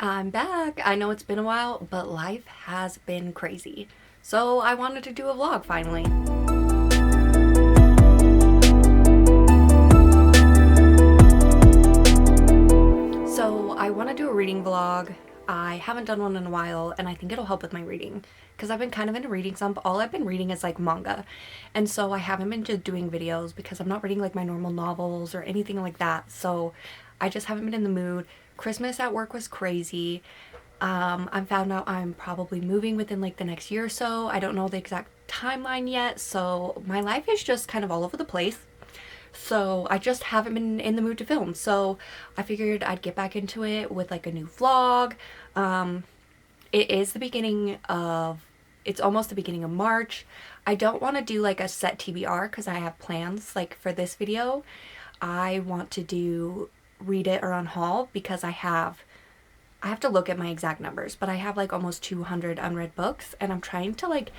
I'm back. I know it's been a while, but life has been crazy. So I wanted to do a vlog finally. So I want to do a reading vlog. I haven't done one in a while, and I think it'll help with my reading because I've been kind of in a reading slump. All I've been reading is like manga, and so I haven't been just doing videos because I'm not reading like my normal novels or anything like that. So I just haven't been in the mood. Christmas at work was crazy. I found out I'm probably moving within like the next year or so. I don't know the exact timeline yet, so my life is just kind of all over the place. So I just haven't been in the mood to film. So I figured I'd get back into it with like a new vlog. It is the beginning of, it's almost the beginning of March. I don't want to do like a set TBR because I have plans like for this video. I want to do read it or unhaul because I have to look at my exact numbers, but I have like almost 200 unread books and I'm trying to like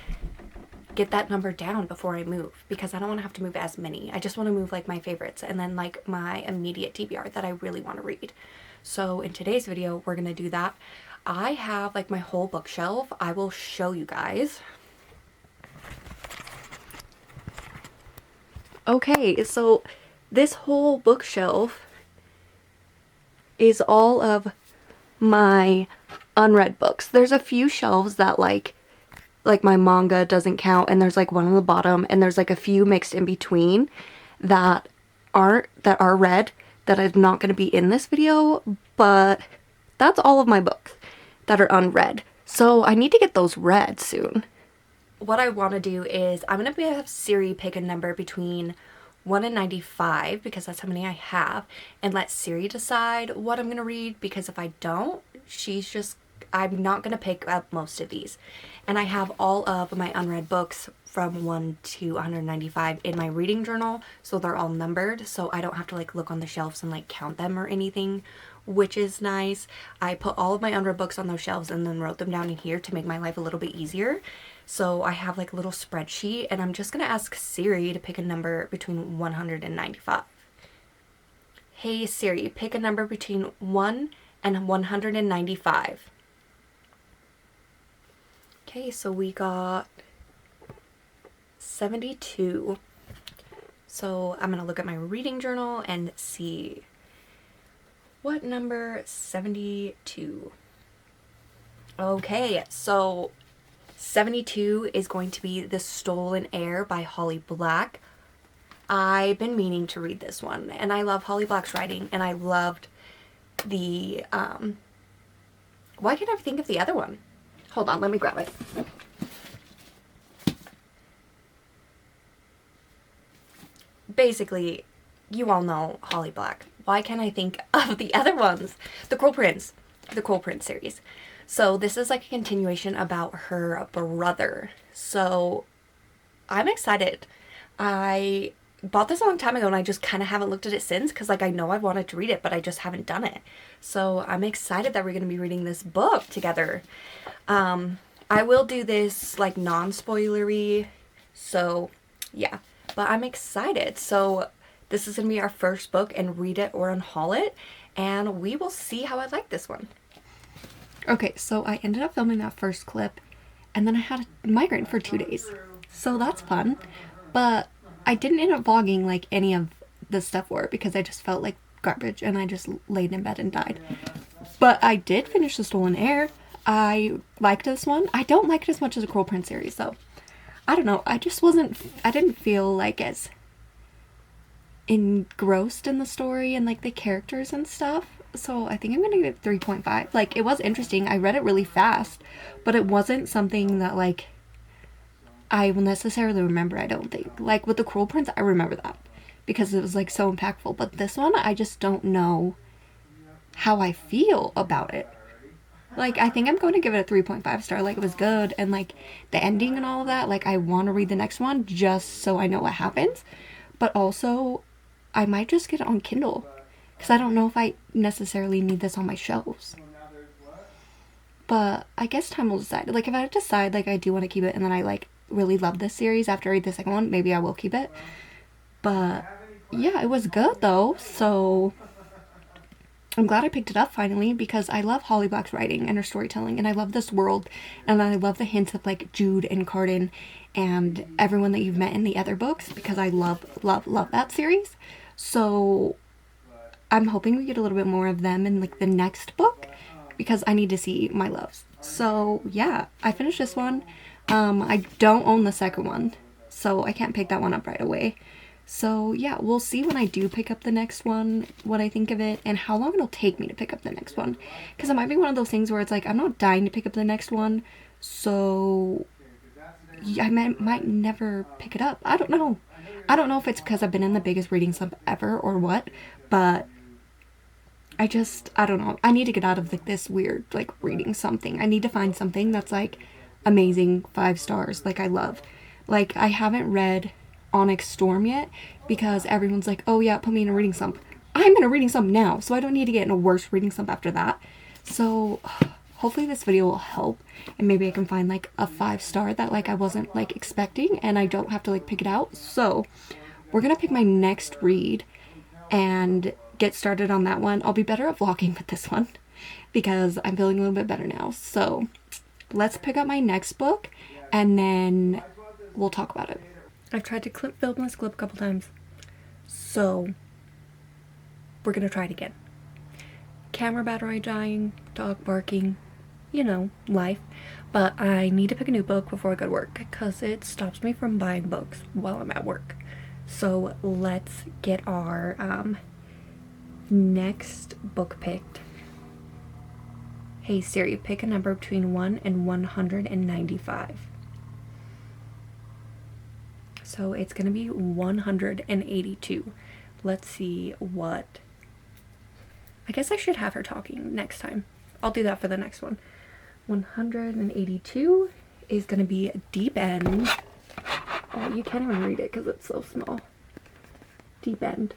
get that number down before I move because I don't want to have to move as many. I just want to move like my favorites and then like my immediate TBR that I really want to read. So in today's video, we're going to do that. I have like my whole bookshelf. I will show you guys. Okay, so this whole bookshelf is all of my unread books. There's a few shelves that like my manga doesn't count, and there's like one on the bottom, and there's like a few mixed in between that are read that is not going to be in this video, but that's all of my books that are unread. So I need to get those read soon. What I want to do is I'm going to have Siri pick a number between 1 and 95 because that's how many I have, and let Siri decide what I'm going to read because if I don't, I'm not going to pick up most of these. And I have all of my unread books from 1 to 195 in my reading journal, so they're all numbered, so I don't have to like look on the shelves and like count them or anything, which is nice. I put all of my unread books on those shelves and then wrote them down in here to make my life a little bit easier. So I have like a little spreadsheet, and I'm just going to ask Siri to pick a number between 100 and 95. Hey Siri, pick a number between 1 and 195. Okay, so we got 72. So I'm going to look at my reading journal and see what number 72. Okay, so 72 is going to be The Stolen Heir by Holly Black. I've been meaning to read this one, and I love Holly Black's writing, and I loved the, why can't I think of the other one? Hold on, let me grab it. Basically, you all know Holly Black. Why can't I think of the other ones? The Cruel Prince series. So this is like a continuation about her brother. So I'm excited. I bought this a long time ago and I just kind of haven't looked at it since because like I know I've wanted to read it, but I just haven't done it. So I'm excited that we're going to be reading this book together. I will do this like non-spoilery, so yeah, but I'm excited. So this is going to be our first book and read it or unhaul it, and we will see how I like this one. Okay, so I ended up filming that first clip, and then I had a migraine for 2 days, so that's fun, but I didn't end up vlogging like any of the stuff for it because I just felt like garbage and I just laid in bed and died. But I did finish The Stolen Heir. I liked this one. I don't like it as much as the Cruel Prince series, though. I don't know. I didn't feel like as engrossed in the story and like the characters and stuff. So I think I'm gonna give it 3.5. Like, it was interesting. I read it really fast, but it wasn't something that like I will necessarily remember, I don't think. Like with the Cruel Prince, I remember that because it was like so impactful. But this one, I just don't know how I feel about it. Like, I think I'm going to give it a 3.5 star. Like, it was good, and like the ending and all of that, like I want to read the next one just so I know what happens. But also, I might just get it on Kindle because I don't know if I necessarily need this on my shelves. But I guess time will decide. Like, if I decide like I do want to keep it and then I like really love this series after I read the second one, maybe I will keep it. But yeah, it was good though, so I'm glad I picked it up finally because I love Holly Black's writing and her storytelling, and I love this world, and I love the hints of like Jude and Carden and everyone that you've met in the other books because I love, love, love that series. So I'm hoping we get a little bit more of them in like the next book because I need to see my loves. So yeah, I finished this one. I don't own the second one, so I can't pick that one up right away. So yeah, we'll see when I do pick up the next one what I think of it and how long it'll take me to pick up the next one. Because it might be one of those things where it's like I'm not dying to pick up the next one, so I might never pick it up. I don't know. I don't know if it's because I've been in the biggest reading slump ever or what, but I don't know. I need to get out of like this weird like reading something. I need to find something that's like amazing, 5 stars, like I love. Like I haven't read Onyx Storm yet because everyone's like, oh yeah, put me in a reading slump. I'm in a reading slump now, so I don't need to get in a worse reading slump after that. So hopefully this video will help and maybe I can find like a 5 star that like I wasn't like expecting and I don't have to like pick it out. So we're gonna pick my next read and get started on that one. I'll be better at vlogging with this one because I'm feeling a little bit better now. So let's pick up my next book and then we'll talk about it. I've tried to film this clip a couple times, so we're gonna try it again. Camera battery dying, dog barking, you know, life. But I need to pick a new book before I go to work because it stops me from buying books while I'm at work. So let's get our next book picked. Hey Siri, pick a number between 1 and 195. So it's going to be 182. Let's see what... I guess I should have her talking next time. I'll do that for the next one. 182 is going to be Deep End. Oh, you can't even read it because it's so small. Deep End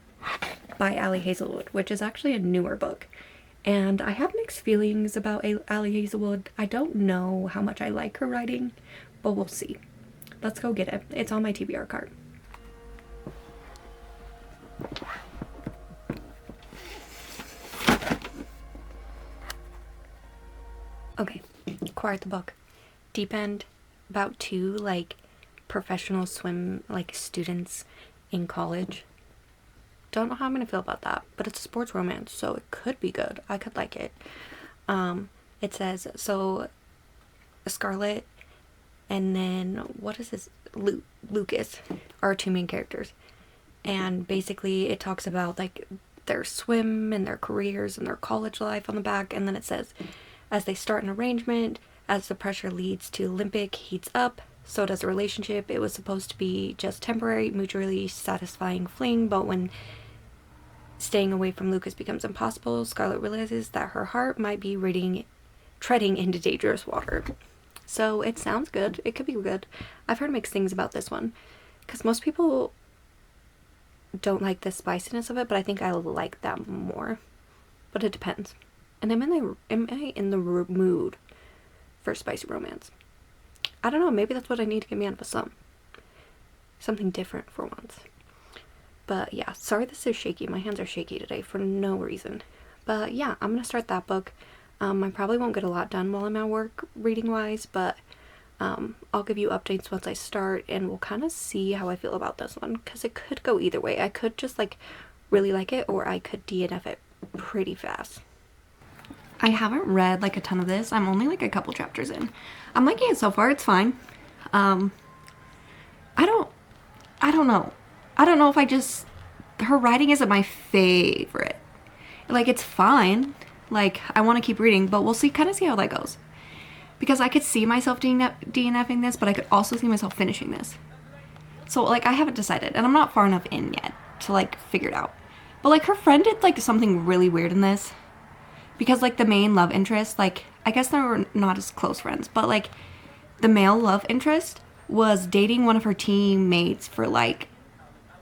by Ali Hazelwood, which is actually a newer book. And I have mixed feelings about Ali Hazelwood. I don't know how much I like her writing, but we'll see. Let's go get it. It's on my TBR card. Okay, acquired the book. Deep End, about 2 like professional swim like students in college. Don't know how I'm gonna feel about that, but it's a sports romance, so it could be good. I could like it. It says, so Scarlett and then what is this, Lucas are 2 main characters, and basically it talks about like their swim and their careers and their college life on the back, and then it says as they start an arrangement, as the pressure leads to Olympic heats up, so does a relationship. It was supposed to be just temporary, mutually satisfying fling, but when staying away from Lucas becomes impossible, Scarlett realizes that her heart might be treading into dangerous water. So it sounds good. It could be good. I've heard mixed things about this one because most people don't like the spiciness of it, but I think I like that more. But it depends. And am I in the mood for spicy romance? I don't know. Maybe that's what I need to get me out of a slump. Something different for once. But yeah, sorry this is shaky. My hands are shaky today for no reason. But yeah, I'm gonna start that book. I probably won't get a lot done while I'm at work reading wise, but I'll give you updates once I start and we'll kind of see how I feel about this one because it could go either way. I could just like really like it or I could DNF it pretty fast. I haven't read like a ton of this. I'm only like a couple chapters in. I'm liking it so far. It's fine. I don't know. I don't know if her writing isn't my favorite. Like it's fine. Like, I want to keep reading, but we'll see, kind of see how that goes. Because I could see myself DNFing this, but I could also see myself finishing this. So, like, I haven't decided, and I'm not far enough in yet to, like, figure it out. But, like, her friend did, like, something really weird in this. Because, like, the main love interest, like, I guess they were not as close friends, but, like, the male love interest was dating one of her teammates for, like,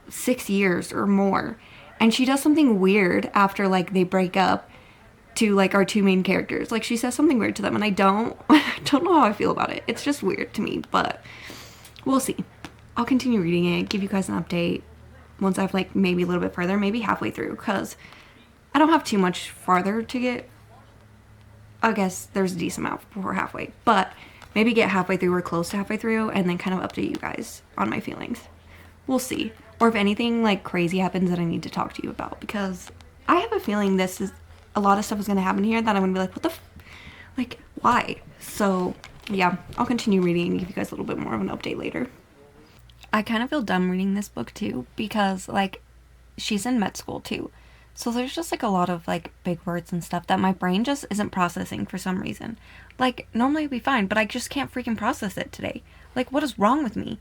6 years or more. And she does something weird after, like, they break up to like our 2 main characters. Like she says something weird to them and I don't know how I feel about it. It's just weird to me, but we'll see. I'll continue reading it, give you guys an update once I've like maybe a little bit further, maybe halfway through, because I don't have too much farther to get. I guess there's a decent amount before halfway, but maybe get halfway through or close to halfway through and then kind of update you guys on my feelings. We'll see. Or if anything like crazy happens that I need to talk to you about, because I have a feeling this is a lot of stuff is going to happen here that I'm going to be like, what the like, why? So yeah, I'll continue reading and give you guys a little bit more of an update later. I kind of feel dumb reading this book too, because like she's in med school too. So there's just like a lot of like big words and stuff that my brain just isn't processing for some reason. Like normally it'd be fine, but I just can't freaking process it today. Like what is wrong with me?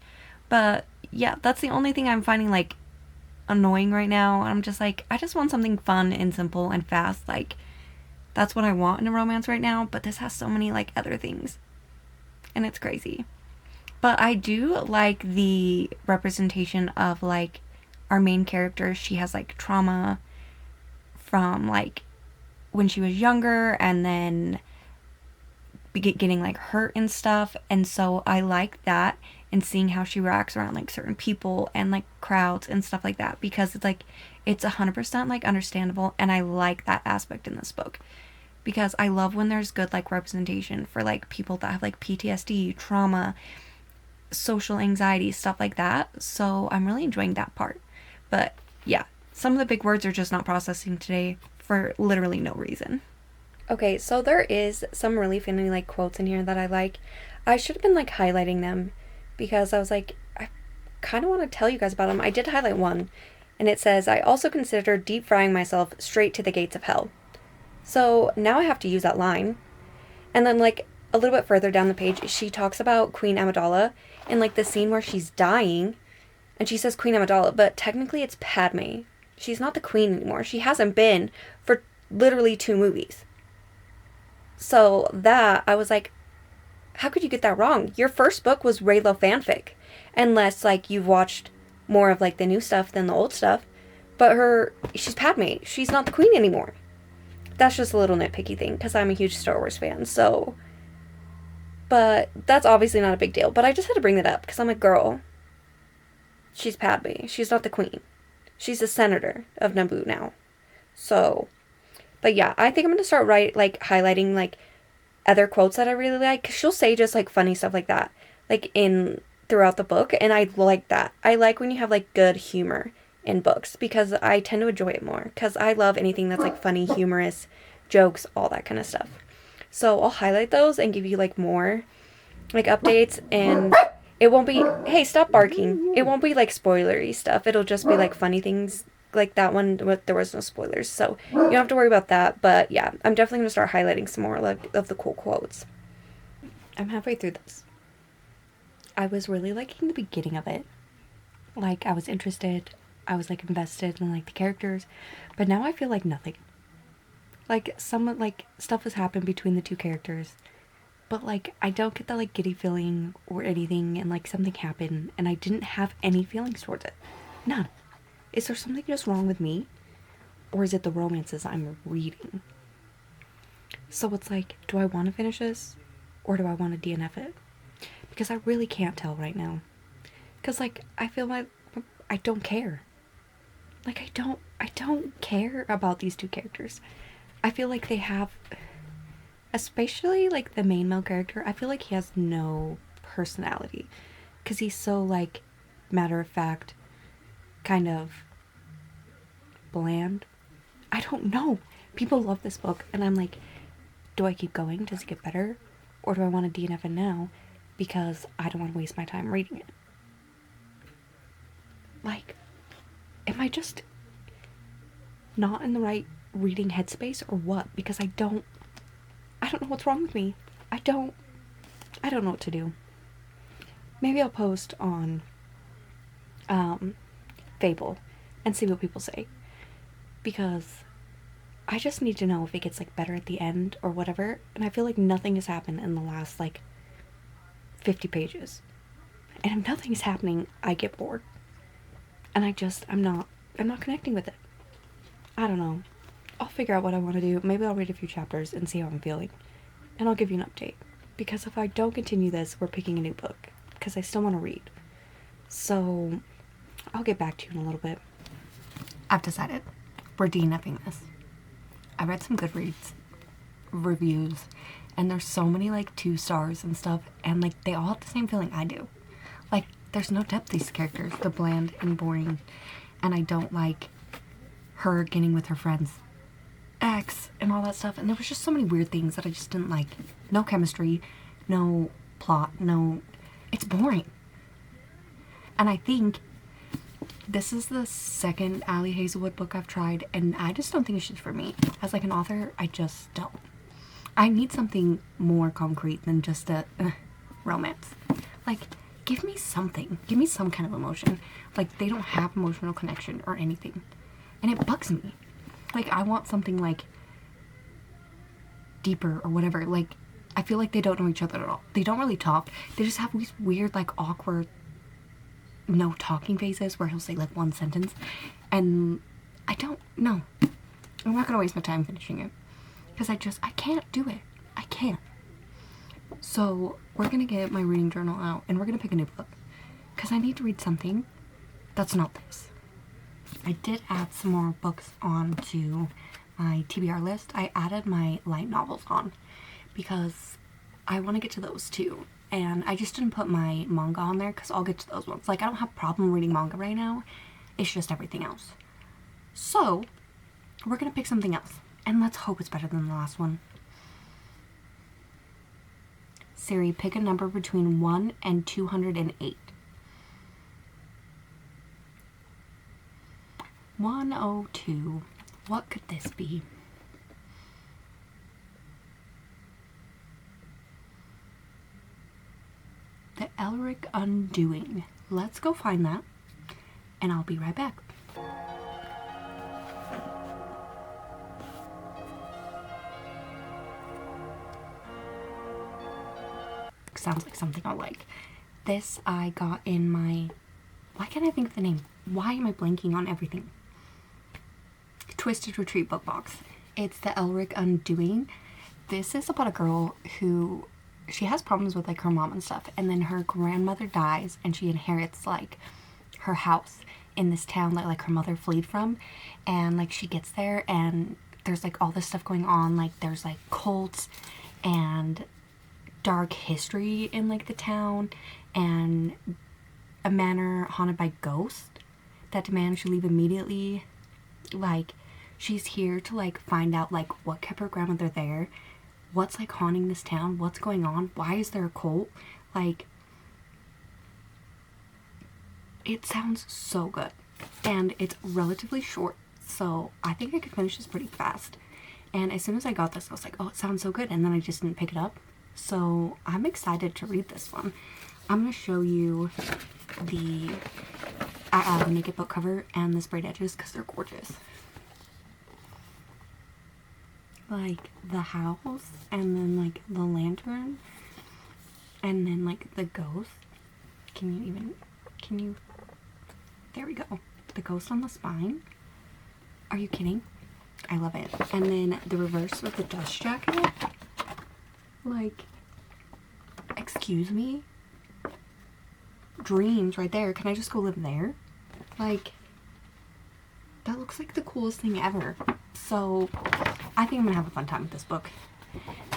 But yeah, that's the only thing I'm finding like annoying right now. I'm just like, I just want something fun and simple and fast. Like that's what I want in a romance right now, but this has so many like other things. And it's crazy. But I do like the representation of like our main character. She has like trauma from like when she was younger and then getting like hurt and stuff. And so I like that and seeing how she reacts around like certain people and like crowds and stuff like that, because it's like it's 100% like understandable, and I like that aspect in this book because I love when there's good like representation for like people that have like PTSD, trauma, social anxiety, stuff like that. So I'm really enjoying that part. But yeah, some of the big words are just not processing today for literally no reason. Okay, so there is some really funny like quotes in here that I like. I should have been like highlighting them because I was like, I kind of want to tell you guys about them. I did highlight one, and it says, I also consider deep frying myself straight to the gates of hell. So now I have to use that line. And then like a little bit further down the page, she talks about Queen Amidala in like the scene where she's dying, and she says Queen Amidala, but technically it's Padme. She's not the queen anymore. She hasn't been for literally 2 movies. So that, I was like, how could you get that wrong? Your first book was Raylo fanfic. Unless, like, you've watched more of, like, the new stuff than the old stuff. But she's Padme. She's not the queen anymore. That's just a little nitpicky thing, because I'm a huge Star Wars fan, so. But that's obviously not a big deal. But I just had to bring that up, because I'm like, girl, she's Padme. She's not the queen. She's a senator of Naboo now. So, but yeah, I think I'm going to start highlighting, like, other quotes that I really like. 'Cause she'll say just, like, funny stuff like that, like, throughout the book. And I like that. I like when you have, like, good humor in books, because I tend to enjoy it more. Because I love anything that's, like, funny, humorous, jokes, all that kind of stuff. So I'll highlight those and give you, like, more, like, updates. And it won't be, hey, stop barking. It won't be, like, spoilery stuff. It'll just be, like, funny things. Like that one, there was no spoilers, so you don't have to worry about that. But yeah, I'm definitely going to start highlighting some more like of the cool quotes. I'm halfway through this. I was really liking the beginning of it. Like, I was interested. I was, like, invested in, like, the characters. But now I feel like nothing. Like, some, like, stuff has happened between the 2 characters. But, like, I don't get that, like, giddy feeling or anything. And, like, something happened. And I didn't have any feelings towards it. None. Is there something just wrong with me? Or is it the romances I'm reading? So it's like, do I want to finish this? Or do I want to DNF it? Because I really can't tell right now. Because, like, I feel like I don't care. Like, I don't care about these 2 characters. I feel like they have, especially, like, the main male character, I feel like he has no personality. Because he's so, like, matter of fact, kind of bland. I don't know. People love this book, and I'm like, do I keep going? Does it get better? Or do I want to DNF it now because I don't want to waste my time reading it? Like, am I just not in the right reading headspace or what? Because I don't know what's wrong with me. I don't know what to do. Maybe I'll post on Fable and see what people say, because I just need to know if it gets like better at the end or whatever. And I feel like nothing has happened in the last like 50 pages, and if nothing is happening, I get bored, and I'm not connecting with it. I don't know. I'll figure out what I want to do. Maybe I'll read a few chapters and see how I'm feeling, and I'll give you an update, because if I don't continue this, we're picking a new book, because I still want to read. So I'll get back to you in a little bit. I've decided we're DNFing this. I read some Goodreads reviews, and there's so many like 2 stars and stuff, and like they all have the same feeling I do. Like there's no depth to these characters. They're bland and boring, and I don't like her getting with her friends ex and all that stuff. And there was just so many weird things that I just didn't like. No chemistry, no plot, no, it's boring. And I think this is the second Allie Hazelwood book I've tried, and I just don't think it's for me. As like an author, I just don't. I need something more concrete than just a romance. Like, give me something. Give me some kind of emotion. Like, they don't have emotional connection or anything. And it bugs me. Like, I want something, like, deeper or whatever. Like, I feel like they don't know each other at all. They don't really talk. They just have these weird, like, awkward, no talking phases where he'll say, like, one sentence. And I don't know. I'm not gonna waste my time finishing it. Because I can't do it. I can't. So, we're gonna get my reading journal out and we're gonna pick a new book. Because I need to read something that's not this. I did add some more books onto my TBR list. I added my light novels on because I want to get to those too. And I just didn't put my manga on there because I'll get to those ones. Like, I don't have a problem reading manga right now. It's just everything else. So, we're gonna pick something else. And let's hope it's better than the last one. Siri, pick a number between 1 and 208. 102. What could this be? The Elric Undoing. Let's go find that, and I'll be right back. Sounds like something I like. This I got in my... Why can't I think of the name? Why am I blanking on everything? Twisted Retreat book box. It's the Elric Undoing. This is about a girl who... She has problems with, like, her mom and stuff. And then her grandmother dies and she inherits, like, her house in this town that, like, her mother fled from. And, like, she gets there and there's, like, all this stuff going on. Like, there's, like, cults and dark history in, like, the town, and a manor haunted by ghosts that demand she leave immediately. Like, she's here to, like, find out, like, what kept her grandmother there, what's, like, haunting this town, what's going on, why is there a cult. Like, it sounds so good, and it's relatively short, so I think I could finish this pretty fast. And as soon as I got this, I was like, oh, it sounds so good, and then I just didn't pick it up. So I'm excited to read this one. I'm going to show you the naked book cover and the sprayed edges because they're gorgeous. Like the house, and then like the lantern, and then like the ghost. Can you, there we go. The ghost on the spine. Are you kidding? I love it. And then the reverse with the dust jacket. Like, excuse me? Dreams right there. Can I just go live there? Like, that looks like the coolest thing ever. So, I think I'm gonna have a fun time with this book.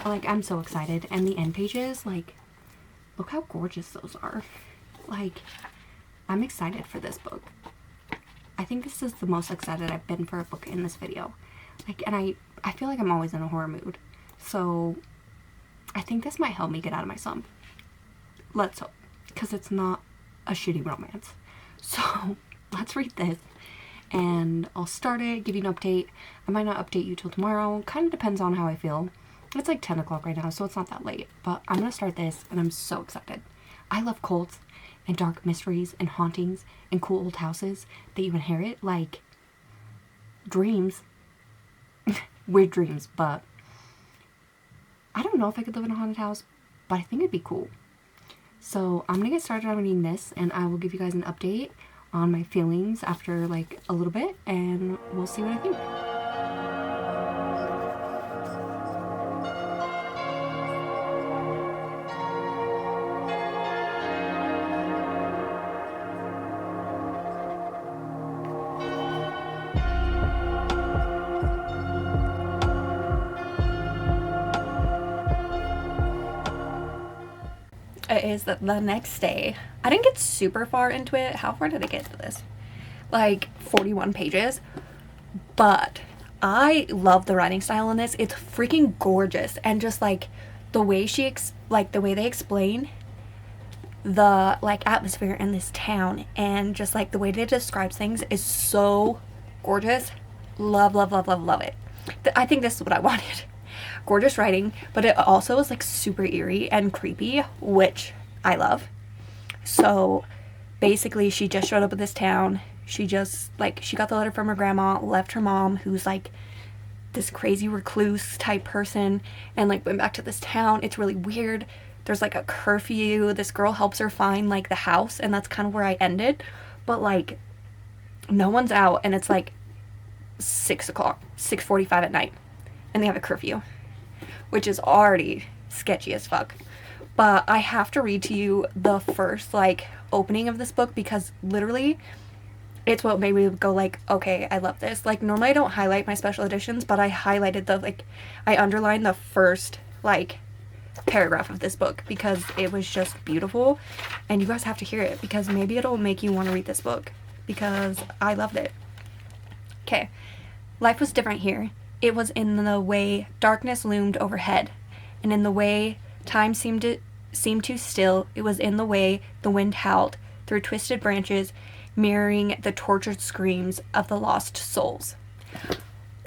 Like, I'm so excited. And the end pages, like, look how gorgeous those are. Like, I'm excited for this book. I think this is the most excited I've been for a book in this video. Like, and I feel like I'm always in a horror mood. So, I think this might help me get out of my slump. Let's hope. Because it's not a shitty romance. So, let's read this. And I'll start it, give you an update. I might not update you till tomorrow. Kind of depends on how I feel. It's like 10 o'clock right now, so it's not that late. But I'm going to start this, and I'm so excited. I love cults and dark mysteries and hauntings and cool old houses that you inherit. Like, dreams. Weird dreams, but I don't know if I could live in a haunted house, but I think it'd be cool. So I'm gonna get started on reading this, and I will give you guys an update on my feelings after like a little bit, and we'll see what I think. It is the next day. I didn't get super far into it. How far did I get to this? Like 41 pages. But I love the writing style in this. It's freaking gorgeous. And just like the way the way they explain the like atmosphere in this town, and just like the way they describe things is so gorgeous. Love, love, love, love, love it. I think this is what I wanted. Gorgeous writing, but it also is like super eerie and creepy, which I love. So basically, she just showed up at this town. She just like she got the letter from her grandma, left her mom, who's like this crazy recluse type person, and like went back to this town. It's really weird. There's like a curfew. This girl helps her find like the house, and that's kind of where I ended. But like no one's out, and it's like 6 o'clock, 6:45 at night, and they have a curfew, which is already sketchy as fuck. But I have to read to you the first like opening of this book, because literally it's what made me go like, okay, I love this. Like normally I don't highlight my special editions, but I highlighted I underlined the first like paragraph of this book because it was just beautiful, and you guys have to hear it because maybe it'll make you want to read this book because I loved it. Okay. Life was different here. It was in the way darkness loomed overhead, and in the way time seemed too still. It was in the way the wind howled through twisted branches, mirroring the tortured screams of the lost souls.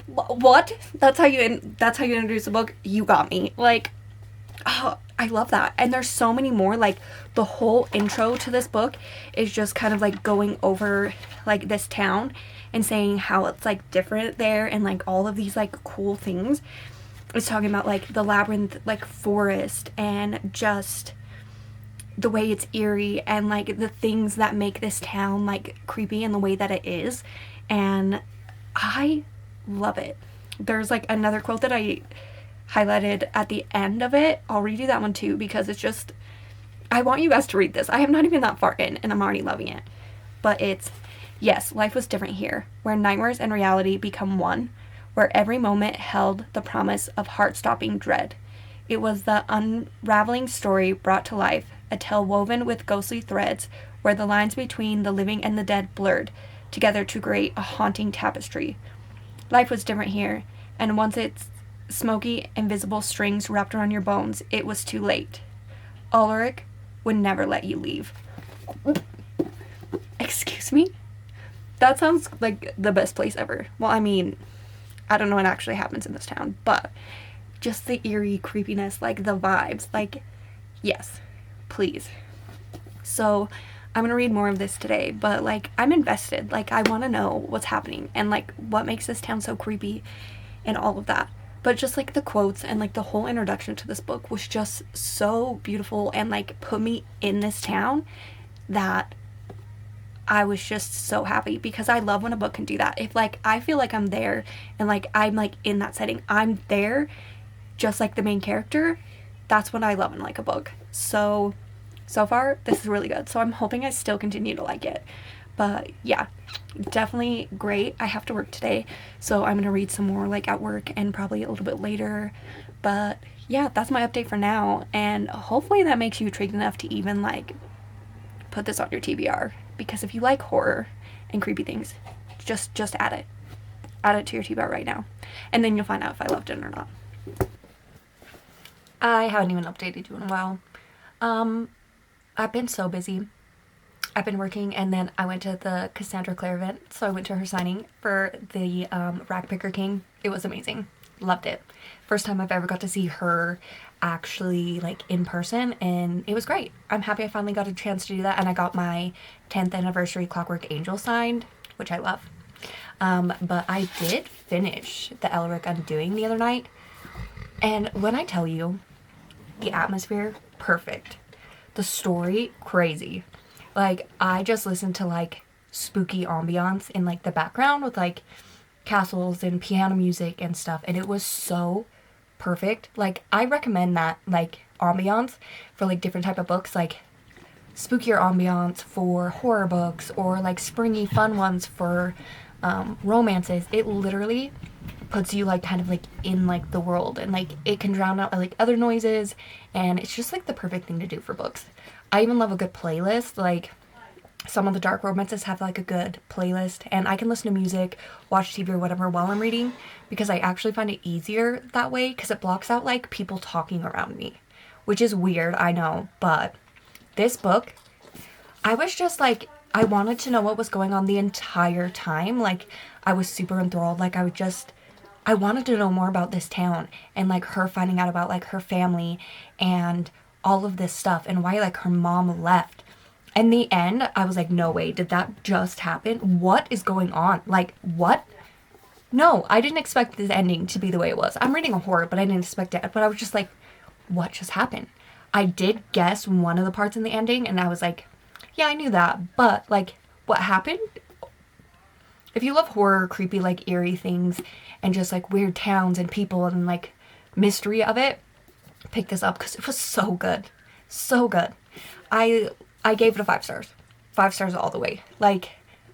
What? That's how you introduce the book? You got me. Like, oh, I love that. And there's so many more. Like, the whole intro to this book is just kind of like going over like this town and saying how it's like different there, and like all of these like cool things. It's talking about like the labyrinth like forest, and just the way it's eerie, and like the things that make this town like creepy in the way that it is. And I love it. There's like another quote that I highlighted at the end of it. I'll read you that one too, because it's just, I want you guys to read this. I am not even that far in, and I'm already loving it. But it's, yes, life was different here, where nightmares and reality become one, where every moment held the promise of heart-stopping dread. It was the unraveling story brought to life, a tale woven with ghostly threads, where the lines between the living and the dead blurred together to create a haunting tapestry. Life was different here, and once its smoky, invisible strings wrapped around your bones, it was too late. Ulrich would never let you leave. Excuse me? That sounds like the best place ever. Well, I mean, I don't know what actually happens in this town, but just the eerie creepiness, like the vibes, like, yes, please. So I'm gonna read more of this today, but like I'm invested. Like I want to know what's happening and like what makes this town so creepy and all of that. But just like the quotes and like the whole introduction to this book was just so beautiful, and like put me in this town, that I was just so happy, because I love when a book can do that. If like I feel like I'm there and like I'm like in that setting, I'm there just like the main character. That's what I love in like a book. So far this is really good. So I'm hoping I still continue to like it. But yeah, definitely great. I have to work today, so I'm gonna read some more like at work and probably a little bit later. But yeah, that's my update for now, and hopefully that makes you intrigued enough to even like put this on your TBR, because if you like horror and creepy things, just add it to your TBR right now, and then you'll find out if I loved it or not. I haven't even updated you in a while. I've been so busy. I've been working, and then I went to the Cassandra Clare event, so I went to her signing for the Rack Picker King. It was amazing. Loved it. First time I've ever got to see her actually like in person, and it was great. I'm happy I finally got a chance to do that, and I got my 10th anniversary Clockwork Angel signed, which I love. But I did finish the Elric Undoing the other night, and when I tell you, the atmosphere, perfect. The story, crazy. Like, I just listened to, like, spooky ambiance in, like, the background with, like, castles and piano music and stuff. And it was so perfect. Like, I recommend that, like, ambiance for, like, different type of books. Like, spookier ambiance for horror books, or, like, springy, fun ones for romances. It literally puts you like kind of like in like the world, and like it can drown out like other noises, and it's just like the perfect thing to do for books. I even love a good playlist. Like some of the dark romances have like a good playlist, and I can listen to music, watch TV or whatever while I'm reading, because I actually find it easier that way because it blocks out like people talking around me, which is weird, I know. But this book, I was just like, I wanted to know what was going on the entire time. Like, I was super enthralled. Like, I wanted to know more about this town, and like her finding out about like her family and all of this stuff, and why like her mom left. In the end, I was like, no way, did that just happen? What is going on? Like, what? No, I didn't expect this ending to be the way it was. I'm reading a horror, but I didn't expect it. But I was just like, what just happened? I did guess one of the parts in the ending, and I was like, yeah, I knew that, but like, what happened? If you love horror, creepy, like eerie things, and just like weird towns and people and like mystery of it, pick this up because it was so good. So good. I gave it a 5 stars. 5 stars all the way. Like,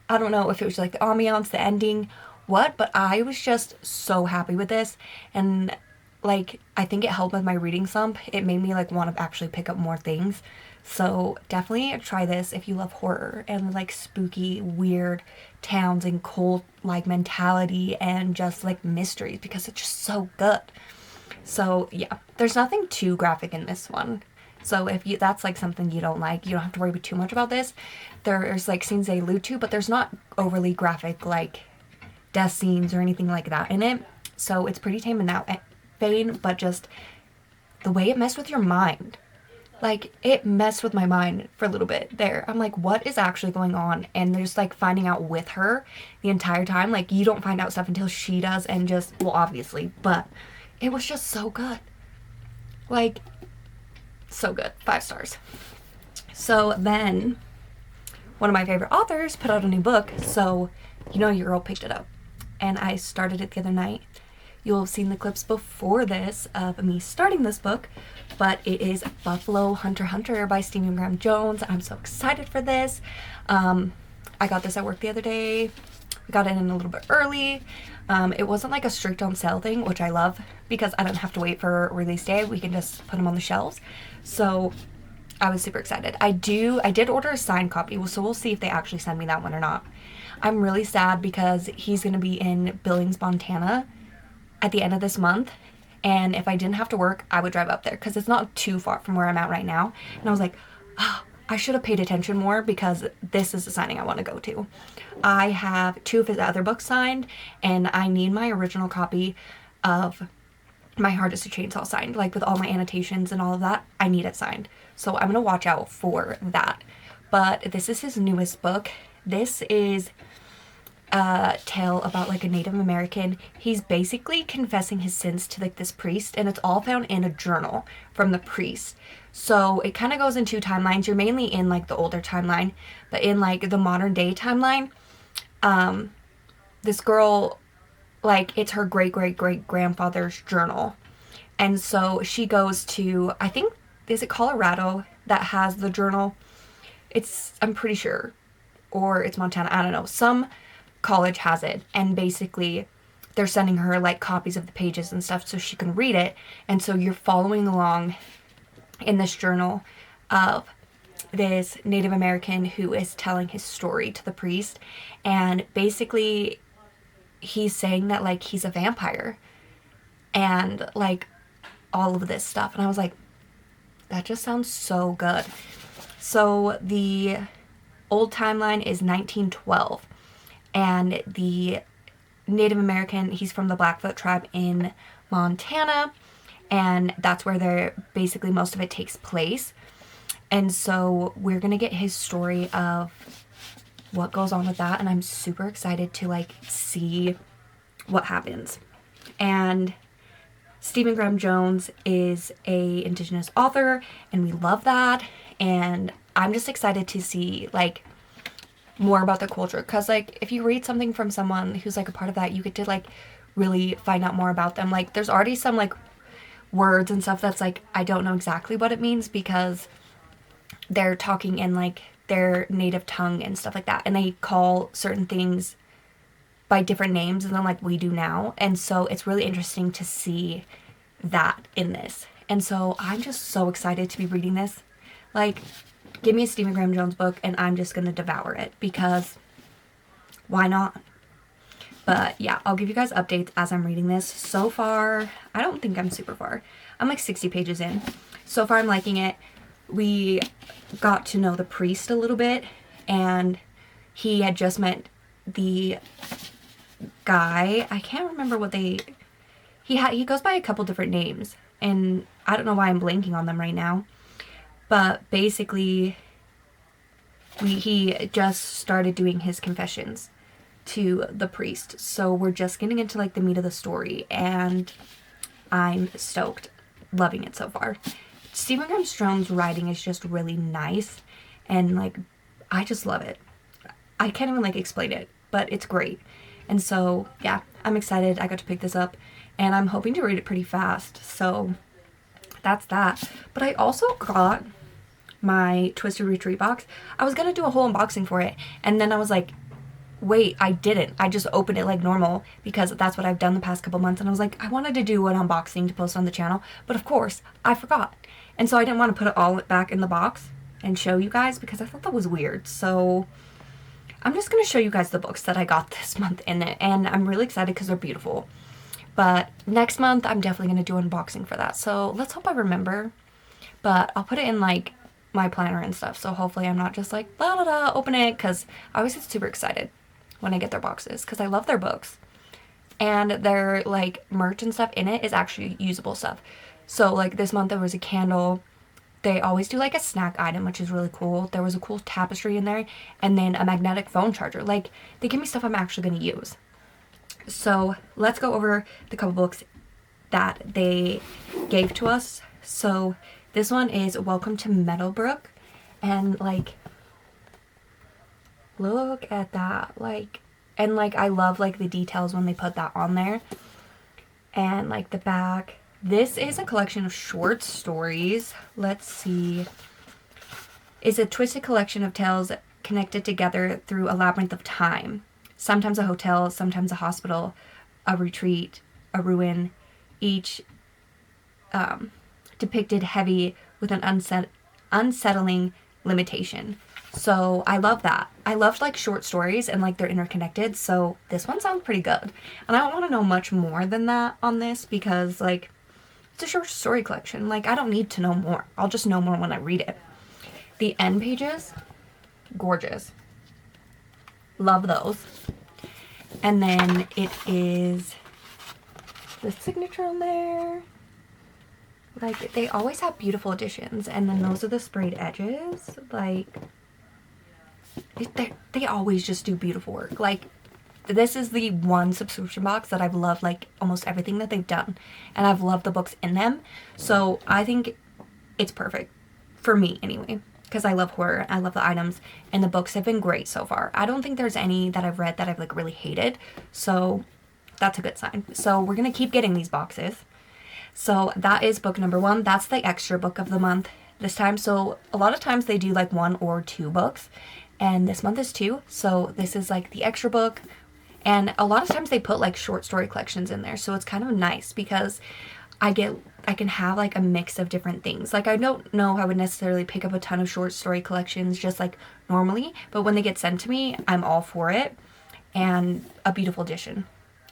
I don't know if it was like the ambiance, the ending, what, but I was just so happy with this. And like, I think it helped with my reading slump. It made me like want to actually pick up more things. So definitely try this if you love horror and like spooky, weird towns and cult like mentality and just like mysteries, because it's just so good. So yeah, there's nothing too graphic in this one. So if you that's like something you don't like, you don't have to worry too much about this. There's like scenes they allude to, but there's not overly graphic like death scenes or anything like that in it. So it's pretty tame in that vein, but just the way it messed with your mind. Like, it messed with my mind for a little bit there. I'm like, what is actually going on? And there's like finding out with her the entire time. Like, you don't find out stuff until she does, and just, well, obviously, but it was just so good. Like, so good. 5 stars. So then, one of my favorite authors put out a new book, so you know your girl picked it up. And I started it the other night. You'll have seen the clips before this of me starting this book, but it is Buffalo Hunter Hunter by Stephen Graham Jones. I'm so excited for this. I got this at work the other day. We got it in a little bit early. It wasn't like a strict on sale thing, which I love because I don't have to wait for release day. We can just put them on the shelves. So I was super excited. I did order a signed copy, so we'll see if they actually send me that one or not. I'm really sad because he's going to be in Billings, Montana at the end of this month. And if I didn't have to work, I would drive up there because it's not too far from where I'm at right now. And I was like, oh, I should have paid attention more because this is the signing I want to go to. I have 2 of his other books signed, and I need my original copy of My Heart is a Chainsaw signed. Like, with all my annotations and all of that, I need it signed. So I'm going to watch out for that. But this is his newest book. This is a tale about like a Native American. He's basically confessing his sins to like this priest, and it's all found in a journal from the priest. So it kind of goes in 2 timelines. You're mainly in like the older timeline, but in like the modern day timeline, this girl, like, it's her great great great grandfather's journal. And so she goes to, I think, is it Colorado that has the journal? I'm pretty sure, or it's Montana, I don't know. Some college has it, and basically they're sending her like copies of the pages and stuff so she can read it. And so you're following along in this journal of this Native American who is telling his story to the priest, and basically he's saying that like he's a vampire and like all of this stuff. And I was like, that just sounds so good. So the old timeline is 1912, and the Native American, he's from the Blackfoot tribe in Montana, and that's where they're basically most of it takes place. And so we're gonna get his story of what goes on with that, and I'm super excited to like see what happens. And Stephen Graham Jones is a Indigenous author, and we love that. And I'm just excited to see like more about the culture, because like if you read something from someone who's like a part of that, you get to like really find out more about them. Like, there's already some like words and stuff that's like I don't know exactly what it means because they're talking in like their native tongue and stuff like that, and they call certain things by different names than like we do now. And so it's really interesting to see that in this. And so I'm just so excited to be reading this. Like, give me a Stephen Graham Jones book and I'm just going to devour it because why not? But yeah, I'll give you guys updates as I'm reading this. So far, I don't think I'm super far. I'm like 60 pages in. So far, I'm liking it. We got to know the priest a little bit, and he had just met the guy. I can't remember what he goes by a couple different names, and I don't know why I'm blanking on them right now. But basically, he just started doing his confessions to the priest. So we're just getting into like the meat of the story, and I'm stoked. Loving it so far. Stephen Graham Jones' writing is just really nice, and like I just love it. I can't even like explain it, but it's great. And so yeah, I'm excited I got to pick this up, and I'm hoping to read it pretty fast. So that's that. But I also got my Twisted Retreat box. I was gonna do a whole unboxing for it, and then I was like, wait, I didn't. I just opened it like normal because that's what I've done the past couple months, and I was like, I wanted to do an unboxing to post on the channel, but of course I forgot. And so I didn't want to put it all back in the box and show you guys because I thought that was weird. So I'm just going to show you guys the books that I got this month in it, and I'm really excited because they're beautiful. But next month I'm definitely going to do an unboxing for that. So let's hope I remember, but I'll put it in like my planner and stuff. So hopefully I'm not just like, blah, blah, blah, open it, because I always get super excited when I get their boxes because I love their books, and their like merch and stuff in it is actually usable stuff. So like this month there was a candle. They always do like a snack item, which is really cool. There was a cool tapestry in there, and then a magnetic phone charger. Like, they give me stuff I'm actually going to use. So let's go over the couple books that they gave to us. So this one is Welcome to Meadowbrook, and like, look at that. Like, and like I love like the details when they put that on there, and like the back. This is a collection of short stories. Let's see. It's a twisted collection of tales connected together through a labyrinth of time. Sometimes a hotel, sometimes a hospital, a retreat, a ruin, each depicted heavy with an unsettling limitation. So I love that. I loved like short stories and like they're interconnected. So this one sounds pretty good. And I don't want to know much more than that on this because like it's a short story collection. Like I don't need to know more. I'll just know more when I read it. The end pages, gorgeous. Love those. And then it is the signature on there. Like they always have beautiful editions, and then those are the sprayed edges. Like they always just do beautiful work. Like this is the one subscription box that I've loved like almost everything that they've done, and I've loved the books in them. So I think it's perfect for me anyway, because I love horror, I love the items, and the books have been great so far. I don't think there's any that I've read that I've like really hated, so that's a good sign. So we're gonna keep getting these boxes. So that is book number 1. That's the extra book of the month this time. So a lot of times they do like 1 or 2 books, and this month is 2. So this is like the extra book, and a lot of times they put like short story collections in there. So it's kind of nice because I can have like a mix of different things. Like I don't know I would necessarily pick up a ton of short story collections just like normally, but when they get sent to me, I'm all for it. And a beautiful edition.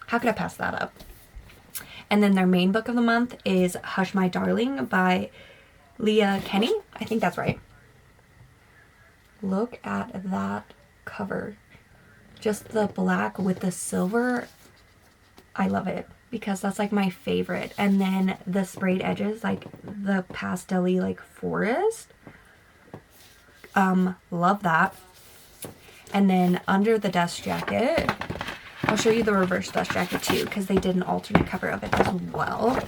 How could I pass that up? And then their main book of the month is Hush My Darling by Leah Kenny. I think that's right. Look at that cover. Just the black with the silver. I love it because that's like my favorite. And then the sprayed edges, like the pastel-y like forest. Love that. And then under the dust jacket, I'll show you the reverse dust jacket too, because they did an alternate cover of it as well.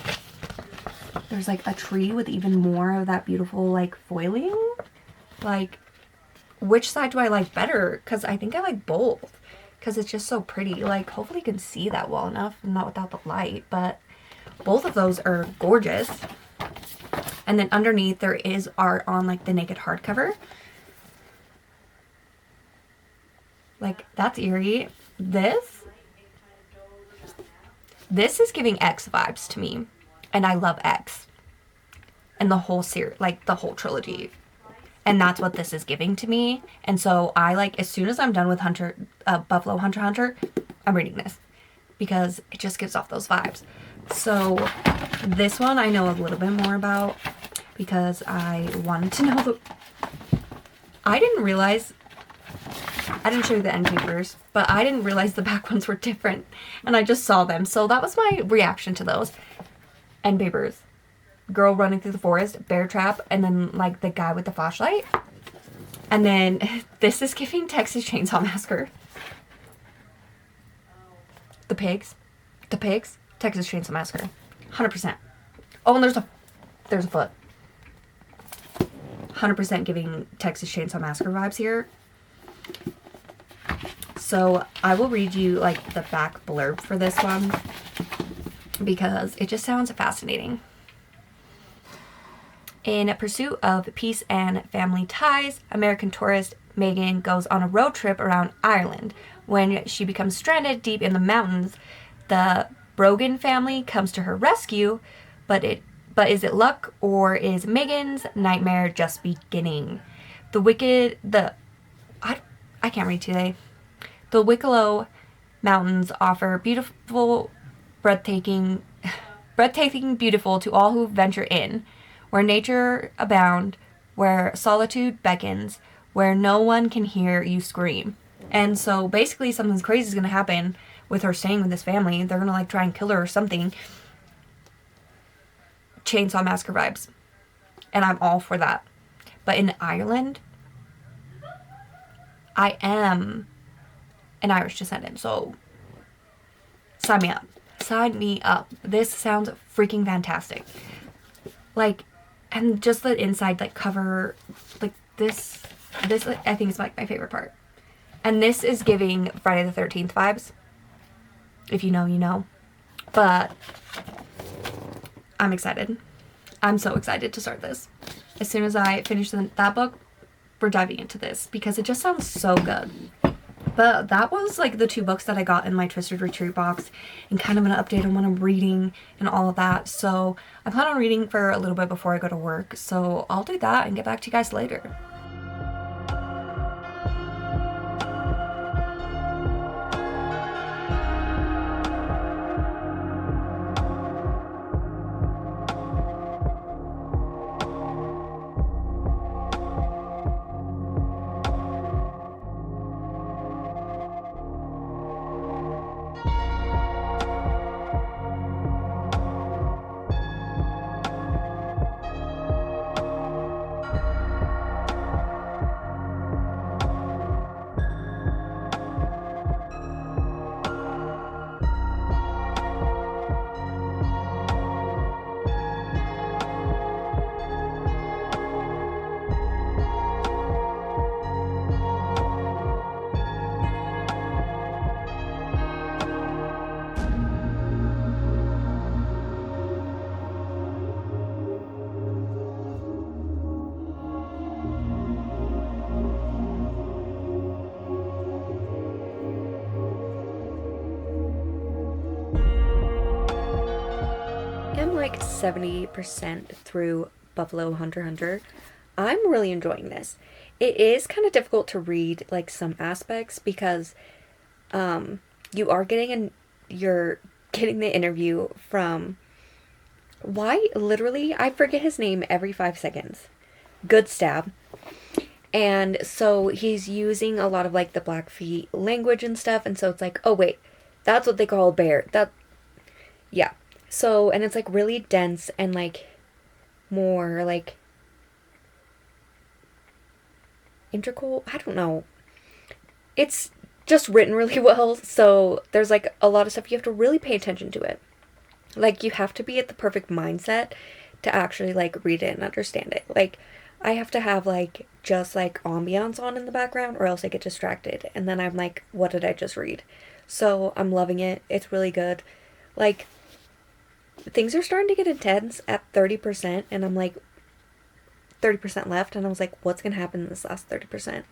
There's like a tree with even more of that beautiful like foiling. Like, which side do I like better? Because I think I like both, because it's just so pretty. Like, hopefully you can see that well enough, not without the light, but both of those are gorgeous. And then underneath there is art on like the naked hardcover. Like, that's eerie. This This is giving X vibes to me. And I love X. And the whole series, like the whole trilogy. And that's what this is giving to me. And so I like, as soon as I'm done with Buffalo Hunter Hunter, I'm reading this. Because it just gives off those vibes. So this one I know a little bit more about. Because I wanted to know the... I didn't realize... I didn't show you the end papers. But I didn't realize the back ones were different. And I just saw them. So that was my reaction to those. End papers. Girl running through the forest, bear trap, and then like the guy with the flashlight. And then this is giving Texas Chainsaw Massacre. The pigs, Texas Chainsaw Massacre, 100%. Oh, and there's a foot. 100% giving Texas Chainsaw Massacre vibes here. So I will read you like the back blurb for this one because it just sounds fascinating. In pursuit of peace and family ties, American tourist Megan goes on a road trip around Ireland. When she becomes stranded deep in the mountains, the Brogan family comes to her rescue, but is it luck or is Megan's nightmare just beginning? I can't read today. The Wicklow Mountains offer breathtaking beautiful to all who venture in. Where nature abound, where solitude beckons, where no one can hear you scream. And so basically something crazy is going to happen with her staying with this family. They're going to like try and kill her or something. Chainsaw Massacre vibes. And I'm all for that. But in Ireland, I am an Irish descendant, so sign me up. Sign me up. This sounds freaking fantastic. Like, and just the inside, like, cover, like, this, I think is, like, my favorite part. And this is giving Friday the 13th vibes. If you know, you know. But I'm excited. I'm so excited to start this. As soon as I finish that book, we're diving into this. Because it just sounds so good. But that was, like, the 2 books that I got in my Twisted Retreat box. And kind of an update on what I'm reading and all of that. So I plan on reading for a little bit before I go to work. So I'll do that and get back to you guys later. I'm like 70% through Buffalo Hunter Hunter. I'm really enjoying this. It is kind of difficult to read like some aspects because you are you're getting the interview from literally I forget his name every 5 seconds. Good stab. And so he's using a lot of like the Blackfeet language and stuff, and so it's like, oh wait, that's what they call a bear. Yeah. So, and it's like really dense and like more like integral. I don't know. It's just written really well. So there's like a lot of stuff you have to really pay attention to it. Like you have to be at the perfect mindset to actually like read it and understand it. Like I have to have like just like ambiance on in the background or else I get distracted. And then I'm like, what did I just read? So I'm loving it. It's really good. Like things are starting to get intense at 30% and I'm like 30% left and I was like, what's gonna happen in this last 30%?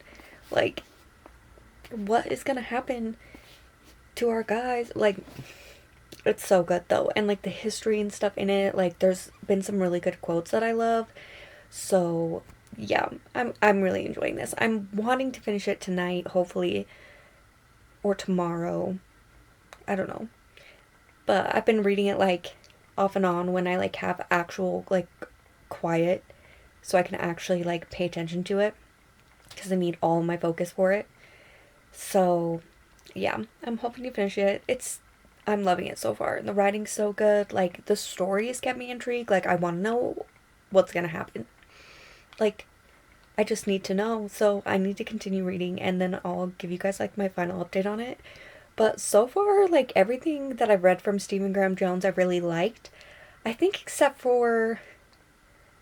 Like what is gonna happen to our guys? Like It's so good though. And like the history and stuff in it, like there's been some really good quotes that I love. So yeah, I'm really enjoying this. I'm wanting to finish it tonight, hopefully, or tomorrow. I don't know. But I've been reading it like off and on when I like have actual like quiet so I can actually like pay attention to it because I need all my focus for it. So, yeah, I'm hoping to finish it. I'm loving it so far. And the writing's so good. Like the stories get me intrigued. Like I want to know what's going to happen. Like I just need to know. So, I need to continue reading and then I'll give you guys like my final update on it. But so far, like everything that I've read from Stephen Graham Jones, I've really liked. I think except for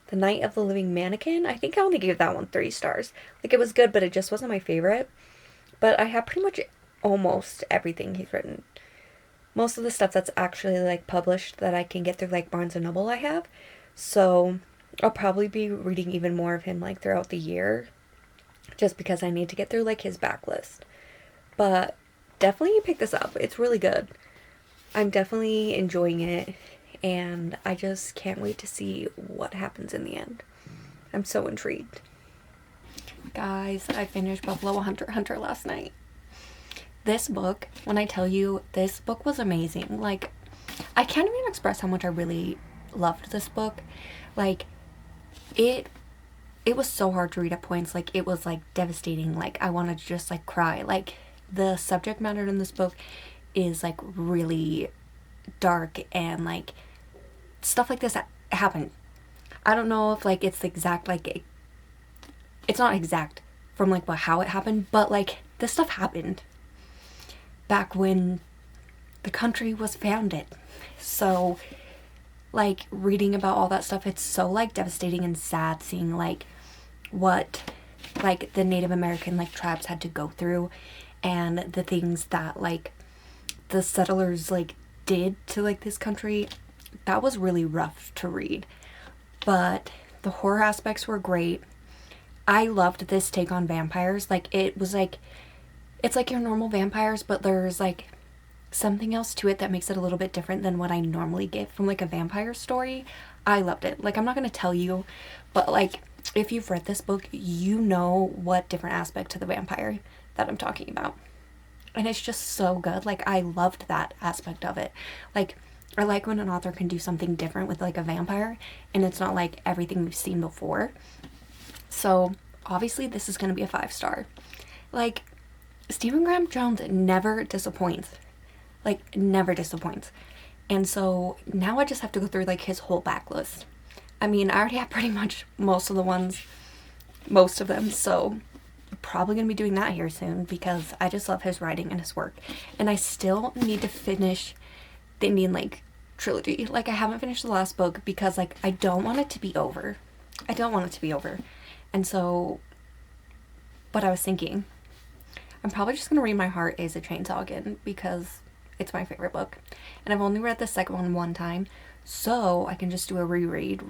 The Night of the Living Mannequin, I think I only gave that one 3 stars. Like it was good, but it just wasn't my favorite. But I have pretty much almost everything he's written. Most of the stuff that's actually like published that I can get through like Barnes and Noble I have. So I'll probably be reading even more of him like throughout the year. Just because I need to get through like his backlist. But definitely pick this up. It's really good. I'm definitely enjoying it. And I just can't wait to see what happens in the end. I'm so intrigued. Guys, I finished Buffalo Hunter last night. This book, when I tell you, this book was amazing. Like, I can't even express how much I really loved this book. Like, it was so hard to read at points. Like, it was, like, devastating. Like, I wanted to just, like, cry. Like, the subject matter in this book is, like, really dark and, like, stuff like this happened. I don't know if, like, it's exact, like, it's not exact from, like, how it happened, but, like, this stuff happened back when the country was founded. So, like, reading about all that stuff, it's so, like, devastating and sad seeing, like, what, like, the Native American, like, tribes had to go through and the things that, like, the settlers, like, did to, like, this country. That was really rough to read. But the horror aspects were great. I loved this take on vampires. Like, it was, like, it's like your normal vampires, but there's, like, something else to it that makes it a little bit different than what I normally get from, like, a vampire story. I loved it. Like, I'm not going to tell you, but, like, if you've read this book, you know what different aspect to the vampire that I'm talking about. And it's just so good. Like, I loved that aspect of it. Like, I like when an author can do something different with, like, a vampire, and it's not, like, everything we've seen before. So, obviously, this is going to be a 5-star. Like, Stephen Graham Jones never disappoints. Like, never disappoints. And so, now I just have to go through, like, his whole backlist. I mean, I already have pretty much most of them, so I'm probably going to be doing that here soon because I just love his writing and his work. And I still need to finish the Indian Lake trilogy. Like, I haven't finished the last book because, like, I don't want it to be over. And so, but I was thinking, I'm probably just going to read My Heart is a Chainsaw again because it's my favorite book. And I've only read the second one time, so I can just do a read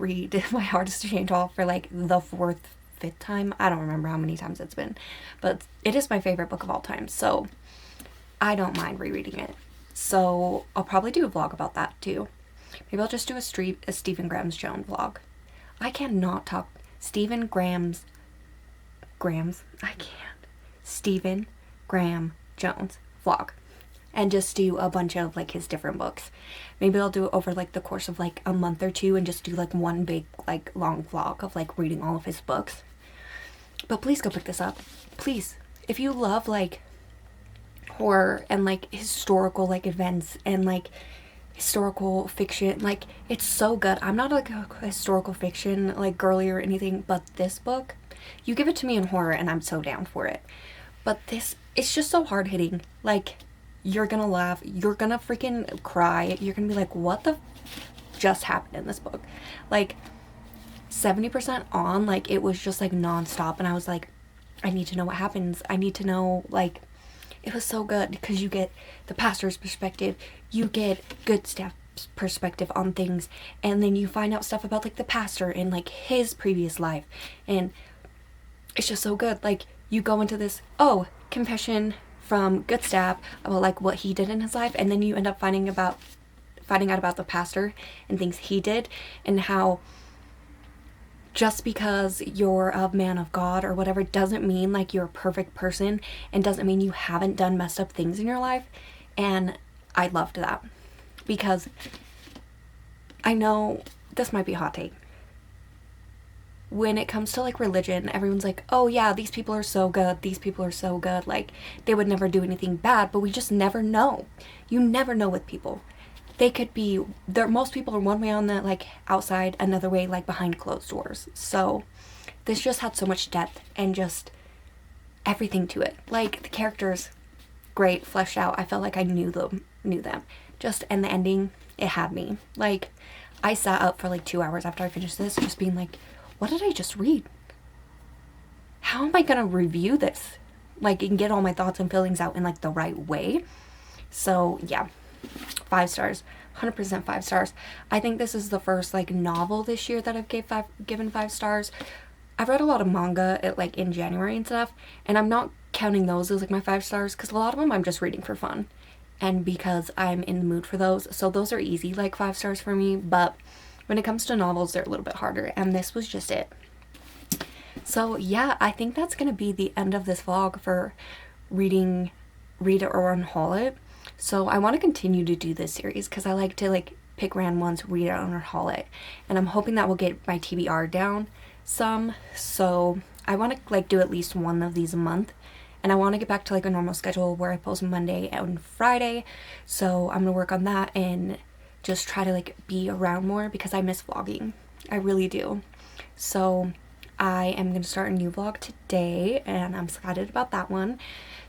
My Heart is a Chainsaw for, like, the 4th, 5th time. I don't remember how many times it's been, but it is my favorite book of all time, so I don't mind rereading it. So I'll probably do a vlog about that too. Maybe I'll just do a Stephen Graham Jones vlog. I cannot talk. Stephen Graham Jones vlog. And just do a bunch of, like, his different books. Maybe I'll do it over, like, the course of, like, a month or two and just do, like, one big, like, long vlog of, like, reading all of his books. But please go pick this up. Please. If you love, like, horror and, like, historical, like, events and, like, historical fiction, like, it's so good. I'm not, like, a historical fiction, like, girly or anything, but this book, you give it to me in horror and I'm so down for it. But this, it's just so hard-hitting. Like, you're gonna laugh, you're gonna freaking cry, you're gonna be like, what the just happened in this book? Like, 70% on, like, it was just, like, non-stop, and I was like, I need to know what happens. I need to know, like, it was so good because you get the pastor's perspective, you get good staff's perspective on things, and then you find out stuff about, like, the pastor and, like, his previous life, and it's just so good. Like, you go into this, confession from Goodstaff about, like, what he did in his life, and then you end up finding finding out about the pastor and things he did, and how just because you're a man of God or whatever doesn't mean like you're a perfect person, and doesn't mean you haven't done messed up things in your life. And I loved that, because I know this might be a hot take. When it comes to like religion, everyone's like, oh yeah, these people are so good, these people are so good, like they would never do anything bad. But we just never know. You never know with people. They could be there. Most people are one way on the like outside, another way like behind closed doors. So this just had so much depth and just everything to it. Like the characters, great, fleshed out. I felt like I knew them. Just, and the ending, it had me. Like I sat up for like 2 hours after I finished this, just being like, what did I just read? How am I gonna review this? Like, and get all my thoughts and feelings out in like the right way. So yeah, 5 stars, 100% 5 stars. I think this is the first like novel this year that I've given 5 stars. I've read a lot of manga like in January and stuff, and I'm not counting those as like my 5 stars, because a lot of them I'm just reading for fun and because I'm in the mood for those. So those are easy like 5 stars for me. But when it comes to novels, they're a little bit harder, and this was just it. So yeah, I think that's gonna be the end of this vlog for read it or unhaul it. So I want to continue to do this series because I like to like pick random ones, read it or unhaul it, and I'm hoping that will get my TBR down some. So I want to like do at least one of these a month, and I want to get back to like a normal schedule where I post Monday and Friday. So I'm gonna work on that and just try to like be around more, because I miss vlogging. I really do. So I am going to start a new vlog today, and I'm excited about that one.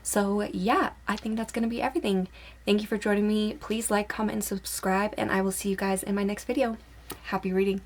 So yeah, I think that's going to be everything. Thank you for joining me. Please like, comment, and subscribe, and I will see you guys in my next video. Happy reading.